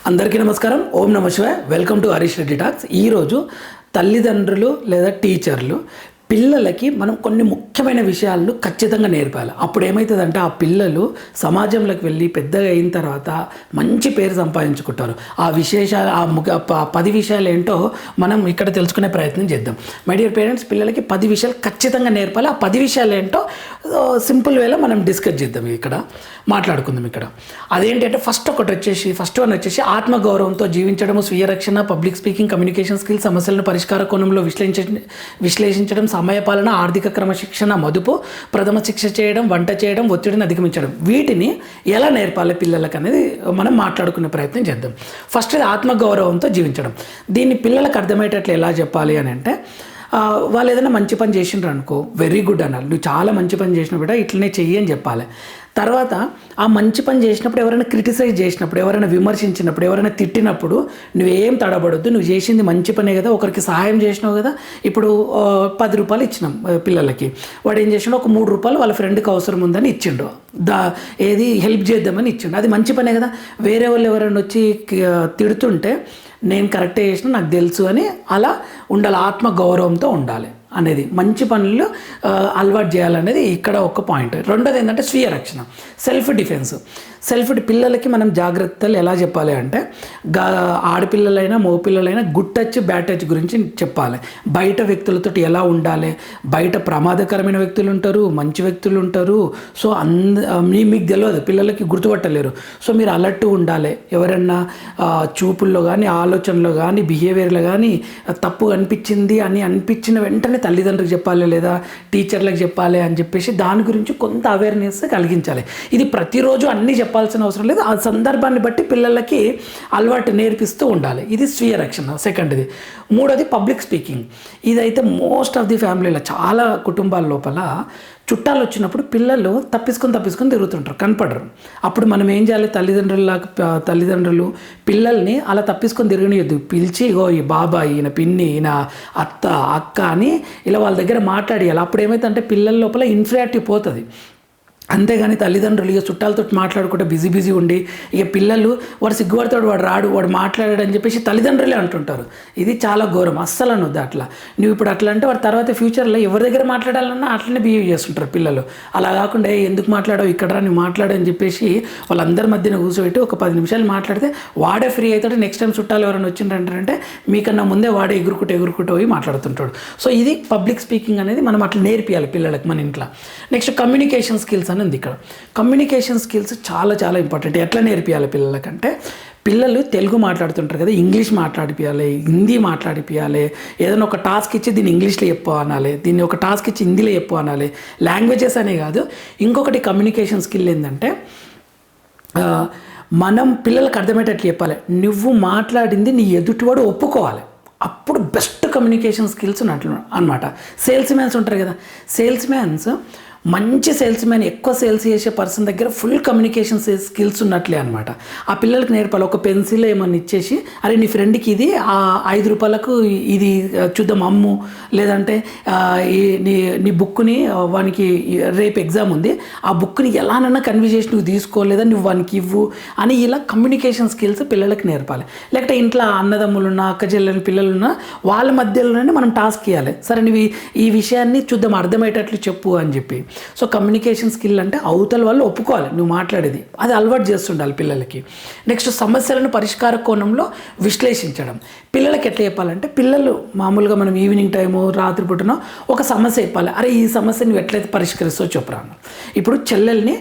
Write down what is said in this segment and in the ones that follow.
అందరికీ నమస్కారం. ఓం నమ శివాయ. Welcome to Harish Reddy talks. ఈరోజు తల్లిదండ్రులు లేదా టీచర్లు పిల్లలకి మనం కొన్ని ముఖ్యమైన విషయాలను ఖచ్చితంగా నేర్పాలి. అప్పుడు ఏమవుతుందంటే ఆ పిల్లలు సమాజంలోకి వెళ్ళి పెద్దగా అయిన తర్వాత మంచి పేరు సంపాదించుకుంటారు. ఆ విశేషాలు ఆ 10 విషయాలు ఏంటో మనం ఇక్కడ తెలుసుకునే ప్రయత్నం చేద్దాం. మై డియర్ పేరెంట్స్, పిల్లలకి 10 విషయాలు ఖచ్చితంగా నేర్పాలి. ఆ 10 విషయాలు ఏంటో సింపుల్ వేలో మనం డిస్కస్ చేద్దాం, ఇక్కడ మాట్లాడుకుందాం. ఇక్కడ అదేంటంటే ఫస్ట్ వన్ వచ్చేసి ఆత్మగౌరవంతో జీవించడం, స్వీయ రక్షణ, పబ్లిక్ స్పీకింగ్, కమ్యూనికేషన్ స్కిల్స్, సమస్యలను పరిష్కార కోణంలో విశ్లేషించడం, సమయపాలన, ఆర్థిక క్రమశిక్షణ, మదుపు, ప్రథమ శిక్ష చేయడం, వంట చేయడం, ఒత్తిడిని అధిగమించడం. వీటిని ఎలా నేర్పాలి పిల్లలకు అనేది మనం మాట్లాడుకునే ప్రయత్నం చేద్దాం. ఫస్ట్ ఆత్మగౌరవంతో జీవించడం. దీన్ని పిల్లలకు అర్థమయ్యేటట్లు ఎలా చెప్పాలి అని అంటే, వాళ్ళు ఏదైనా మంచి పని చేసిండ్రు అనుకో, వెరీ గుడ్ అనాలి. నువ్వు చాలా మంచి పని చేసిన బిడ్డ, ఇట్లనే చెయ్యి అని చెప్పాలి. తర్వాత ఆ మంచి పని చేసినప్పుడు, ఎవరైనా క్రిటిసైజ్ చేసినప్పుడు, ఎవరైనా విమర్శించినప్పుడు, ఎవరైనా తిట్టినప్పుడు నువ్వేం తడబడొద్దు. నువ్వు చేసింది మంచి పనే కదా, ఒకరికి సహాయం చేసినావు కదా. ఇప్పుడు 10 రూపాయలు ఇచ్చినాం పిల్లలకి, వాడు ఏం చేసినాడు, ఒక 3 రూపాయలు వాళ్ళ ఫ్రెండ్కి అవసరం ఉందని ఇచ్చిండు. ఏది హెల్ప్ చేద్దామని ఇచ్చిండు, అది మంచి పనే కదా. వేరే వాళ్ళు ఎవరైనా వచ్చి తిడుతుంటే నేను కరెక్టే చేసిన, నాకు తెలుసు అని అలా ఉండాలి. ఆత్మగౌరవంతో ఉండాలి అనేది, మంచి పనులు అలవాటు చేయాలనేది ఇక్కడ ఒక పాయింట్. రెండోది ఏంటంటే స్వీయ రక్షణ, సెల్ఫ్ డిఫెన్స్. పిల్లలకి మనం జాగ్రత్తలు ఎలా చెప్పాలి అంటే, ఆడపిల్లలైనా మగపిల్లలైనా గుడ్ టచ్ బ్యాడ్ టచ్ గురించి చెప్పాలి. బయట వ్యక్తులతో ఎలా ఉండాలి, బయట ప్రమాదకరమైన వ్యక్తులు ఉంటారు, మంచి వ్యక్తులు ఉంటారు. సో మీకు తెలియదు, పిల్లలకి గుర్తుపట్టలేరు. సో మీరు అలర్ట్ ఉండాలి. ఎవరైనా చూపుల్లో కానీ, ఆలోచనలో కానీ, బిహేవియర్లో కానీ తప్పు అనిపించింది అని అనిపించిన వెంటనే తల్లిదండ్రులకు చెప్పాలి, లేదా టీచర్లకు చెప్పాలి అని చెప్పేసి దాని గురించి కొంత అవేర్నెస్ కలిగించాలి. ఇది ప్రతిరోజు అన్నీ చెప్పాల్సిన అవసరం లేదు, ఆ సందర్భాన్ని బట్టి పిల్లలకి అలవాటు నేర్పిస్తూ ఉండాలి. ఇది స్వీయ రక్షణ. సెకండ్ది. మూడోది పబ్లిక్ స్పీకింగ్. ఇదైతే మోస్ట్ ఆఫ్ ది ఫ్యామిలీలో, చాలా కుటుంబాల లోపల చుట్టాలు వచ్చినప్పుడు పిల్లలు తప్పించుకొని తిరుగుతుంటారు, కనపడరు. అప్పుడు మనం ఏం చేయాలి, తల్లిదండ్రులు పిల్లల్ని అలా తప్పించుకొని తిరగనియొద్దు. పిలిచి, ఇగో ఈ బాబాయ్, ఈయన పిన్ని, ఈయన అత్త, అక్క అని ఇలా వాళ్ళ దగ్గర మాట్లాడియాలి. అప్పుడు ఏమైతుందంటే పిల్లల లోపల ఇన్ఫియారిటీ పోతుంది. అంతేగాని తల్లిదండ్రులు ఇక చుట్టాలతో మాట్లాడుకుంటే బిజీ ఉండి, ఇక పిల్లలు వాడు సిగ్గుపడతాడు, వాడు రాడు, వాడు మాట్లాడాడు అని చెప్పేసి తల్లిదండ్రులే అంటుంటారు. ఇది చాలా ఘోరం, అస్సలు అనొద్దు అట్లా. నువ్వు ఇప్పుడు అట్లా అంటే వాడు తర్వాత ఫ్యూచర్లో ఎవరి దగ్గర మాట్లాడాలన్నా అట్లనే బిహేవ్ చేస్తుంటారు పిల్లలు. అలా కాకుండా ఎందుకు మాట్లాడావు, ఇక్కడ నువ్వు మాట్లాడు అని చెప్పేసి వాళ్ళందరి మధ్యన కూర్చోబెట్టి ఒక 10 నిమిషాలు మాట్లాడితే వాడే ఫ్రీ అవుతాడు. నెక్స్ట్ టైం చుట్టాలు ఎవరైనా వచ్చిందంటే మీకన్నా ముందే వాడే ఎగురుకుంటూ పోయి మాట్లాడుతుంటాడు. సో ఇది పబ్లిక్ స్పీకింగ్ అనేది మనం అట్లా నేర్పియాలి పిల్లలకు మన ఇంట్లో. నెక్స్ట్ కమ్యూనికేషన్ స్కిల్స్ అని ఉంది ఇక్కడ. కమ్యూనికేషన్ స్కిల్స్ చాలా ఇంపార్టెంట్. ఎట్లా నేర్పియాలి పిల్లలకంటే, పిల్లలు తెలుగు మాట్లాడుతుంటారు కదా, ఇంగ్లీష్ మాట్లాడిపియాలి, హిందీ మాట్లాడిపియాలి. ఏదైనా ఒక టాస్క్ ఇచ్చి దీన్ని ఇంగ్లీష్లో చెప్పు అనాలి, దీన్ని ఒక టాస్క్ ఇచ్చి హిందీలో చెప్పు అనాలి. లాంగ్వేజెస్ అనే కాదు, ఇంకొకటి కమ్యూనికేషన్ స్కిల్ ఏంటంటే, మనం పిల్లలకు అర్థమయ్యేటట్లు చెప్పాలి. నువ్వు మాట్లాడింది నీ ఎదుటివాడు ఒప్పుకోవాలి. అప్పుడు బెస్ట్ కమ్యూనికేషన్ స్కిల్స్ అన్నమాట. సేల్స్ మ్యాన్స్ ఉంటారు కదా, సేల్స్ మ్యాన్స్ మంచి సేల్స్ మ్యాన్, ఎక్కువ సేల్స్ చేసే పర్సన్ దగ్గర ఫుల్ కమ్యూనికేషన్ స్కిల్స్ ఉన్నట్లే అనమాట. ఆ పిల్లలకి నేర్పాలి. ఒక పెన్సిల్ ఏమన్నా ఇచ్చేసి, అరే నీ ఫ్రెండ్కి ఇది 5 రూపాయలకు ఇది చూద్దాం అమ్ము, లేదంటే నీ బుక్ని వానికి రేపు ఎగ్జామ్ ఉంది, ఆ బుక్ని ఎలానన్నా కన్వే చేసి నువ్వు తీసుకోలేదా, నువ్వు వానికి ఇవ్వు అని ఇలా కమ్యూనికేషన్ స్కిల్స్ పిల్లలకి నేర్పాలి. లేకపోతే ఇంట్లో అన్నదమ్ములున్నా, అక్క చెల్లెని పిల్లలున్నా వాళ్ళ మధ్యలోనే మనం టాస్క్ ఇవ్వాలి. సరే నువ్వు ఈ విషయాన్ని చూద్దాం, అర్థమయ్యేటట్లు చెప్పు అని చెప్పి. సో కమ్యూనికేషన్ స్కిల్ అంటే అవతల వాళ్ళు ఒప్పుకోవాలి నువ్వు మాట్లాడేది, అది అలవాటు చేస్తుండాలి పిల్లలకి. నెక్స్ట్ సమస్యలను పరిష్కార కోణంలో విశ్లేషించడం. పిల్లలకి ఎట్లా చెప్పాలంటే, పిల్లలు మామూలుగా మనం ఈవినింగ్ టైము, రాత్రి పూటనో ఒక సమస్య చెప్పాలి. అరే ఈ సమస్య నువ్వు ఎట్లయితే పరిష్కరిస్తావు చెప్పురాను. ఇప్పుడు చెల్లెల్ని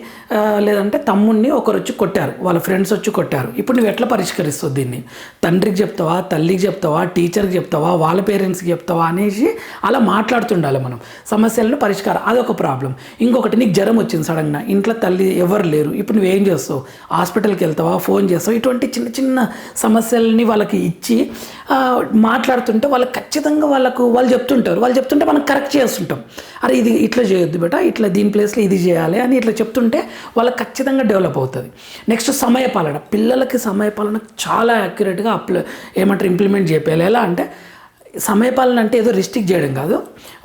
లేదంటే తమ్ముడిని ఒకరు వచ్చి కొట్టారు, వాళ్ళ ఫ్రెండ్స్ వచ్చి కొట్టారు. ఇప్పుడు నువ్వు ఎట్లా పరిష్కరిస్తావు దీన్ని? తండ్రికి చెప్తావా, తల్లికి చెప్తావా, టీచర్కి చెప్తావా, వాళ్ళ పేరెంట్స్కి చెప్తావా అనేసి అలా మాట్లాడుతుండాలి మనం. సమస్యలను పరిష్కారం, అదొక ప్రాబ్లం. ఇంకొకటి, నీకు జ్వరం వచ్చింది సడన్గా, ఇంట్లో తల్లి ఎవరు లేరు, ఇప్పుడు నువ్వేం చేస్తావు? హాస్పిటల్కి వెళ్తావా, ఫోన్ చేస్తావు? ఇటువంటి చిన్న సమస్యలని వాళ్ళకి ఇచ్చి మాట్లాడుతుంటే వాళ్ళకి ఖచ్చితంగా వాళ్ళు చెప్తుంటే మనం కరెక్ట్ చేస్తుంటాం. అరే ఇది ఇట్లా చేయొద్దు బేటా, ఇట్లా దీని ప్లేస్లో ఇది చేయాలి అని ఇట్లా చెప్తుంటే వాళ్ళకి ఖచ్చితంగా డెవలప్ అవుతుంది. నెక్స్ట్ సమయపాలన. పిల్లలకి సమయపాలన చాలా యాక్యురేట్గా ఇంప్లిమెంట్ చేయాలి. ఎలా అంటే, సమయపాలన అంటే ఏదో రిస్ట్రిక్ట్ చేయడం కాదు.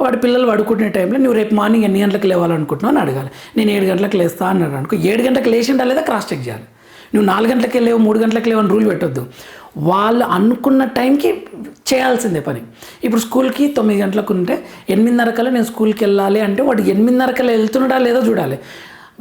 వాడు పిల్లలు పడుకునే టైంలో నువ్వు రేపు మార్నింగ్ ఎన్ని గంటలకు లేవాలనుకుంటున్నావు అని అడగాలి. నేను 7 గంటలకు లేస్తా అన్నాడు అనుకో, 7 గంటలకు లేచిండా లేదా క్రాస్ చెక్ చేయాలి. నువ్వు 4 గంటలకే లేవు 3 గంటలకి లేవు అని రూల్ పెట్టొద్దు. వాళ్ళు అనుకున్న టైంకి చేయాల్సిందే పని. ఇప్పుడు స్కూల్కి 9 గంటలకు ఉంటే 8:30 కల్లా నేను స్కూల్కి వెళ్ళాలి అంటే వాడు 8:30 కల్లా వెళ్తున్నాడా లేదో చూడాలి.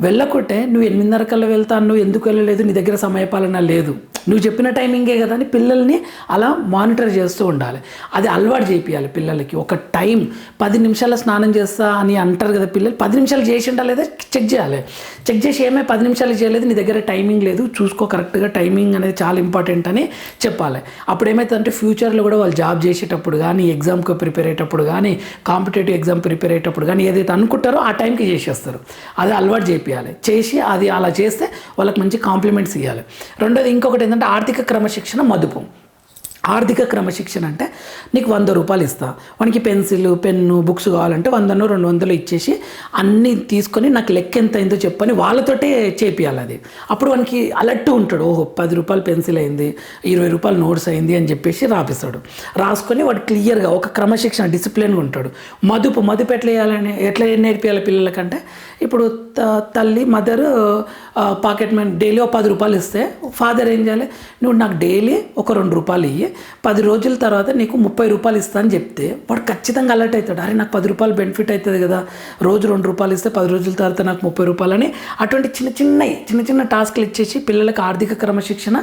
వెళ్ళకుంటే నువ్వు 8:30 కల్లా వెళ్తాను, నువ్వు ఎందుకు వెళ్ళలేదు, నీ దగ్గర సమయపాలన లేదు, నువ్వు చెప్పిన టైమింగే కదా అని పిల్లల్ని అలా మానిటర్ చేస్తూ ఉండాలి. అది అలవాటు చేయించాలి పిల్లలకి. ఒక టైం 10 నిమిషాల స్నానం చేస్తా అని అంటారు కదా పిల్లలు, 10 నిమిషాలు చేసి ఉండాలి లేదా చెక్ చేయాలి. చెక్ చేసి ఏమే 10 నిమిషాలు చేయలేదు, నీ దగ్గర టైమింగ్ లేదు, చూసుకో కరెక్ట్గా, టైమింగ్ అనేది చాలా ఇంపార్టెంట్ అని చెప్పాలి. అప్పుడు ఏమవుతుందంటే ఫ్యూచర్లో కూడా వాళ్ళు జాబ్ చేసేటప్పుడు కానీ, ఎగ్జామ్కి ప్రిపేర్ అయ్యేటప్పుడు కానీ, కాంపిటేటివ్ ఎగ్జామ్ ప్రిపేర్ అయ్యేటప్పుడు కానీ ఏదైతే అనుకుంటారో ఆ టైంకి చేసేస్తారు. అది అలవాటు చేసి అది అలా చేస్తే వాళ్ళకి మంచి కాంప్లిమెంట్స్ ఇవ్వాలి. రెండోది ఇంకొకటి ఏంటంటే ఆర్థిక క్రమశిక్షణ, మదుపు. ఆర్థిక క్రమశిక్షణ అంటే నీకు 100 రూపాయలు ఇస్తా, వానికి పెన్సిల్, పెన్ను, బుక్స్ కావాలంటే 100 200 ఇచ్చేసి అన్నీ తీసుకొని నాకు లెక్క ఎంత అయిందో చెప్పని వాళ్ళతోటే చేపియాలి. అది అప్పుడు వానికి అలర్ట్ ఉంటాడు. ఓహో 10 రూపాయలు పెన్సిల్ అయింది, 20 రూపాయలు నోట్స్ అయింది అని చెప్పేసి రాపిస్తాడు. రాసుకొని వాడు క్లియర్గా ఒక క్రమశిక్షణ, డిసిప్లిన్గా ఉంటాడు. మదుపు ఎట్లా నేర్పియాలి పిల్లలకంటే, ఇప్పుడు తల్లి మదర్ పాకెట్ మనీ డైలీ ఒక 10 రూపాయలు ఇస్తే ఫాదర్ ఏం చేయాలి, నువ్వు నాకు డైలీ ఒక 2 రూపాయలు ఇయ్యి, 10 రోజుల తర్వాత నీకు 30 రూపాయలు ఇస్తా అని చెప్తే వాడు ఖచ్చితంగా అలర్ట్ అవుతాడు. అరే నాకు 10 రూపాయలు బెనిఫిట్ అవుతుంది కదా, రోజు 2 రూపాయలు ఇస్తే 10 రోజుల తర్వాత నాకు 30 రూపాయలు అని అటువంటి చిన్న టాస్క్లు ఇచ్చేసి పిల్లలకు ఆర్థిక క్రమశిక్షణ,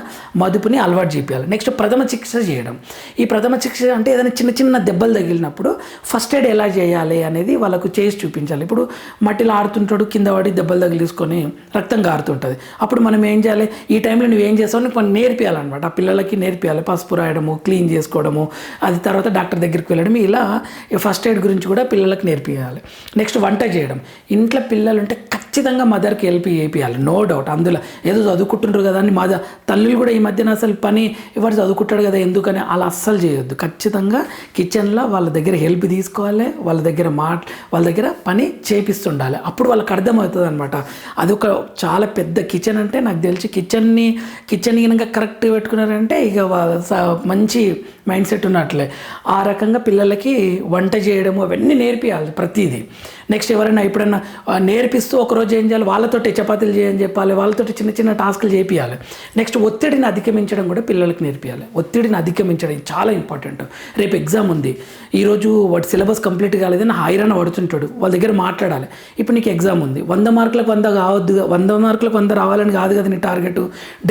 మదుపుని అలవాటు చేయాలి. నెక్స్ట్ ప్రథమ చికిత్స చేయడం. ఈ ప్రథమ చికిత్స అంటే ఏదైనా చిన్న దెబ్బలు తగిలినప్పుడు ఫస్ట్ ఎయిడ్ ఎలా చేయాలి అనేది వాళ్ళకు చేసి చూపించాలి. ఇప్పుడు మట్టిలో ఆడుతుంటాడు, కింద పడి దెబ్బలు తగిలిసుకొని రక్తం కారుతుంటుంది. అప్పుడు మనం ఏం చేయాలి, ఈ టైంలో నువ్వు ఏం చేస్తావు నీకు మనం నేర్పియాలన్నమాట. ఆ పిల్లలకి నేర్పియాలి. పసుపు రాయడము, క్లీన్ చేసుకోవడము, అది తర్వాత డాక్టర్ దగ్గరికి వెళ్ళడం, ఇలా ఫస్ట్ ఎయిడ్ గురించి కూడా పిల్లలకు నేర్పియాలి. నెక్స్ట్ వంట చేయడం. ఇంట్లో పిల్లలు ఉంటే ఖచ్చితంగా మదర్కి హెల్ప్ చేయాలి, నో డౌట్. అందులో ఏదో చదువుకుంటుంటారు కదా అని తల్లులు కూడా ఈ మధ్యన అసలు పని ఎవరు చదువుకుంటాడు కదా ఎందుకని అలా అస్సలు చేయొద్దు. ఖచ్చితంగా కిచెన్లో వాళ్ళ దగ్గర హెల్ప్ తీసుకోవాలి, వాళ్ళ దగ్గర పని చేపిస్తుండాలి. అప్పుడు వాళ్ళకి అర్థమవుతుంది అనమాట. అది ఒక చాలా పెద్ద కిచెన్ అంటే నాకు తెలిసి కిచెన్ కనుక కరెక్ట్ పెట్టుకున్నారంటే ఇక మంచి మైండ్ సెట్ ఉన్నట్లే. ఆ రకంగా పిల్లలకి వంట చేయడము అవన్నీ నేర్పియాలి ప్రతిదీ. నెక్స్ట్ ఎవరైనా ఎప్పుడైనా నేర్పిస్తూ ఒకరోజు ఏం చేయాలి, వాళ్ళతోటి చపాతీలు చేయని చెప్పాలి, వాళ్ళతోటి చిన్న టాస్కులు చేపియాలి. నెక్స్ట్ ఒత్తిడిని అధిగమించడం కూడా పిల్లలకి నేర్పియాలి. ఒత్తిడిని అధిగమించడం చాలా ఇంపార్టెంట్. రేపు ఎగ్జామ్ ఉంది, ఈరోజు వాటి సిలబస్ కంప్లీట్ కాలేదని హైరాణ పడుతుంటాడు, వాళ్ళ దగ్గర మాట్లాడాలి. ఇప్పుడు నీకు ఎగ్జామ్ ఉంది, 100 మార్కులకు 100 కావద్దు, 100 మార్కులకు 100 రావాలని కాదు కదా నీ టార్గెట్.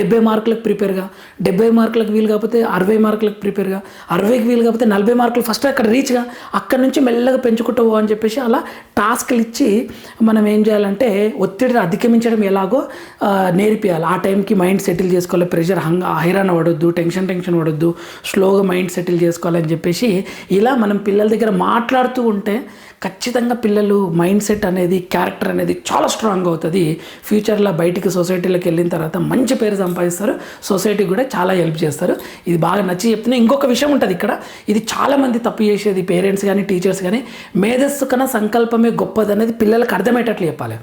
70 మార్కులకు ప్రిపేర్గా, 70 మార్కులకు వీలు కాకపోతే 60 మార్కులకు ప్రిపేర్గా, 60కి వీలు కాకపోతే 40 మార్కులు ఫస్ట్ అక్కడ రీచ్గా, అక్కడ నుంచి మెల్లగా పెంచుకుంటూ అని చెప్పేసి అలా టాస్క్లు ఇచ్చి మనం ఏం చేయాలంటే ఒత్తిడిని అధిగమించడం ఎలాగో నేర్పియాలి. ఆ టైంకి మైండ్ సెటిల్ చేసుకోవాలి, ప్రెషర్ హైరాణ పడొద్దు, టెన్షన్ పడొద్దు, స్లోగా మైండ్ సెటిల్ చేసుకోవాలని చెప్పేసి ఇలా మనం పిల్లల దగ్గర మాట్లాడుతూ ఉంటే ఖచ్చితంగా పిల్లలు మైండ్ సెట్ అనేది, క్యారెక్టర్ అనేది చాలా స్ట్రాంగ్ అవుతుంది. ఫ్యూచర్లో బయటికి సొసైటీలోకి వెళ్ళిన తర్వాత మంచి పేరు సంపాదిస్తారు, సొసైటీకి కూడా చాలా హెల్ప్ చేస్తారు. ఇది బాగా నచ్చి చెప్తున్నా. ఇంకొక విషయం ఉంటుంది ఇక్కడ, ఇది చాలామంది తప్పు చేసేది, పేరెంట్స్ కానీ టీచర్స్ కానీ, మేధస్సు కన్నా సంకల్పమే గొప్పది అనేది పిల్లలకు అర్థమయ్యేటట్లు చెప్పాలి.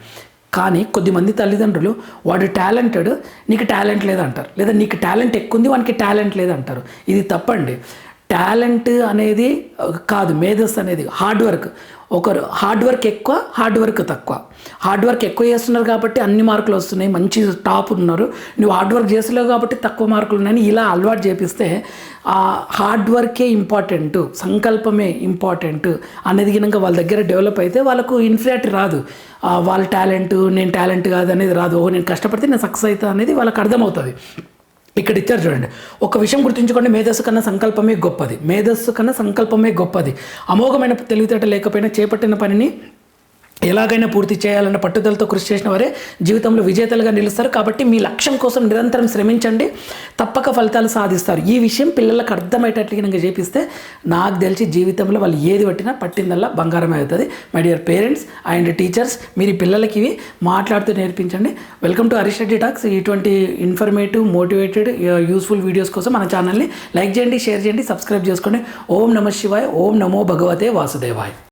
కానీ కొద్దిమంది తల్లిదండ్రులు వాడు టాలెంటెడ్, నీకు టాలెంట్ లేదంటారు, లేదా నీకు టాలెంట్ ఎక్కువ ఉంది వానికి టాలెంట్ లేదంటారు. ఇది తప్పండి. టాలెంట్ అనేది కాదు, మేధస్సు అనేది హార్డ్ వర్క్. ఒకరు హార్డ్ వర్క్ ఎక్కువ, హార్డ్ వర్క్ తక్కువ. హార్డ్ వర్క్ ఎక్కువ చేస్తున్నారు కాబట్టి అన్ని మార్కులు వస్తున్నాయి, మంచి టాప్ ఉన్నారు. నువ్వు హార్డ్ వర్క్ చేస్తలేవు కాబట్టి తక్కువ మార్కులు ఉన్నాయని ఇలా అలవాటు చేపిస్తే ఆ హార్డ్ వర్కే ఇంపార్టెంట్, సంకల్పమే ఇంపార్టెంట్ అనేది కనుక వాళ్ళ దగ్గర డెవలప్ అయితే వాళ్ళకు ఇన్ఫినిటీ రాదు. వాళ్ళ నేను టాలెంట్ కాదు అనేది రాదు. నేను కష్టపడితే నేను సక్సెస్ అవుతా అనేది వాళ్ళకి అర్థమవుతుంది. ఇక్కడ ఇచ్చారు చూడండి, ఒక విషయం గుర్తుంచుకోండి, మేధస్సు కన్నా సంకల్పమే గొప్పది. అమోఘమైన తెలివితేట లేకపోయినా చేపట్టిన పనిని ఎలాగైనా పూర్తి చేయాలన్న పట్టుదలతో కృషి చేసిన వారే జీవితంలో విజేతలుగా నిలుస్తారు. కాబట్టి మీ లక్ష్యం కోసం నిరంతరం శ్రమించండి, తప్పక ఫలితాలు సాధిస్తారు. ఈ విషయం పిల్లలకు అర్థమయ్యేటట్లు కనుక చేపిస్తే నాకు తెలిసి జీవితంలో వాళ్ళు ఏది పట్టిందల్లా బంగారమే అవుతుంది. My dear parents and teachers, మీరు పిల్లలకి ఇవి మాట్లాడుతూ నేర్పించండి. Welcome to Harish Reddy talks. ఇటువంటి ఇన్ఫర్మేటివ్, మోటివేటెడ్, యూస్ఫుల్ వీడియోస్ కోసం మన ఛానల్ని లైక్ చేయండి, షేర్ చేయండి, సబ్స్క్రైబ్ చేసుకోండి. ఓం నమః శివాయ, ఓం నమో భగవతే వాసుదేవాయ.